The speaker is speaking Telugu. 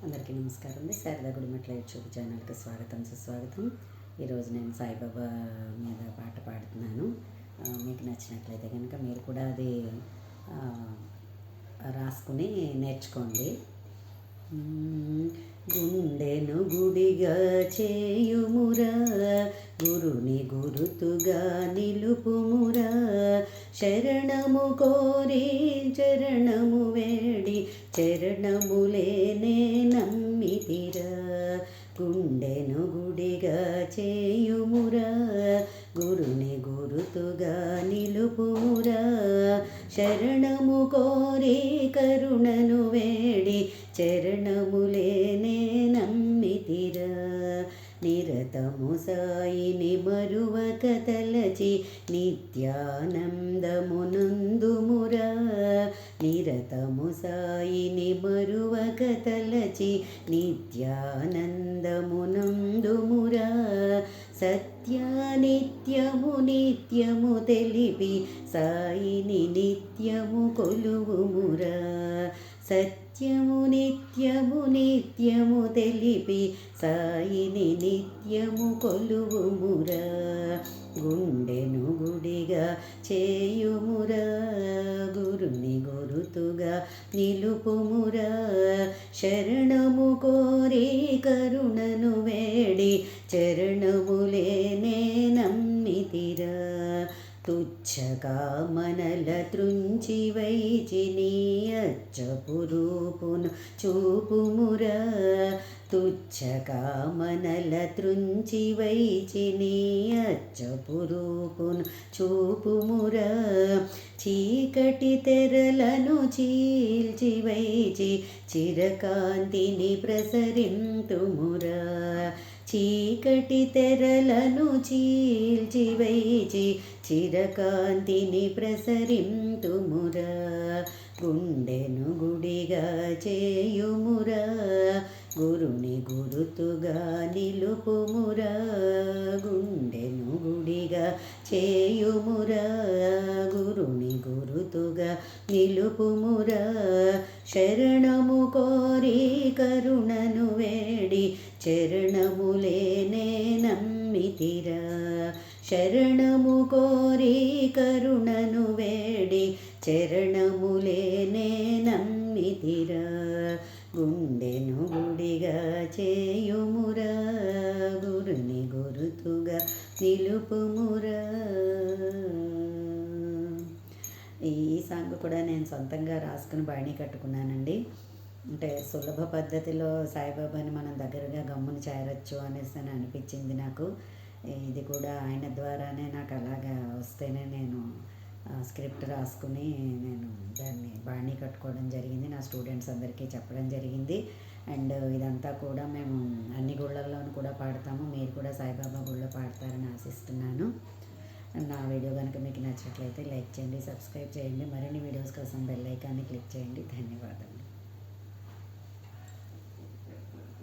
అందరికీ నమస్కారం అండి. శారదా గుడిమెట్ల యూట్యూబ్ ఛానల్కి స్వాగతం సుస్వాగతం. ఈరోజు నేను సాయిబాబా మీద పాట పాడుతున్నాను. మీకు నచ్చినట్లయితే కనుక మీరు కూడా అది రాసుకుని నేర్చుకోండి. గుండెను గుడిగా చేయుమురా, గురుని గురుతుగా నిలుపుమురా, శరణము కోరి చరణము వేడి చరణములేనే నమ్మితిరా. గుండెను గుడిగా చేయుమురా, గురుని గురుతుగా నిలుపుమురా, శరణము కోరి కరుణను వేడి చరణములేనే నమ్మితిరా. నిరతము సాయిని మరువక తలచి నిత్యానందమునందుమురా, నిరతము సాయిని మరువక తలచి నిత్యానందమునందుమురా, సత్యానిత్యము నిత్యము తెలిపి సాయిని నిత్యము కొలువుమురా, సత్యము నిత్యము నిత్యము తెలిపి సాయిని నిత్యము కొలువుమురా. గుండెను గుడిగా చేయుమురా, గురుని గురుతుగా నిలుపుమురా, శరణము కోరి కరుణను వేడి చరణములేనే నమ్మితిరా. తుచ్చకామనల త్రుంచి వైచిని అచ్చపు రూపును చూపుమురా, తుచ్చకామనల త్రుంచి వైచిని అచ్చపు రూపును చూపుమురా, చీకటి తెరలను చీల్చి వైచి చిరకాంతిని ప్రసరింతుమురా, చీకటి తెరలను చీల్చి వైచి చిరకాంతిని ప్రసరింతుమురా. గుండెను గుడిగా చేయుమురా, గురుని గురుతుగా నిలుపుమురా, గుండెను గుడిగా చేయుమురా, గురుని గురుతుగా నిలుపుమురా, శరణము కోరి కరుణను వేడి చరణములేనే నమ్మితిరా, శరణము కోరి కరుణను వేడి చరణములేనే నమ్మితిరా. గుండెను గుడిగా చేయుమురా, గురుని గురుతుగా నిలుపుమురా. ఈ సాంగ్ కూడా నేను సొంతంగా రాసుకుని బాణీ కట్టుకున్నానండి. అంటే సులభ పద్ధతిలో సాయిబాబాని మనం దగ్గరగా గమ్ముని చేరచ్చు అనేసి అని అనిపించింది నాకు. ఇది కూడా ఆయన ద్వారానే నాకు అలాగా వస్తేనే నేను స్క్రిప్ట్ రాసుకుని నేను దాన్ని బాణీ కట్టుకోవడం జరిగింది. నా స్టూడెంట్స్ అందరికీ చెప్పడం జరిగింది. అండ్ ఇదంతా కూడా మేము అన్ని గుళ్ళల్లోనూ కూడా పాడతాము. మీరు కూడా సాయిబాబా గుళ్ళో పాడతారని ఆశిస్తున్నాను. నా వీడియో కనుక మీకు నచ్చినట్లయితే లైక్ చేయండి, సబ్స్క్రైబ్ చేయండి. మరిన్ని వీడియోస్ కోసం బెల్ ఐకాన్ని క్లిక్ చేయండి. ధన్యవాదాలు.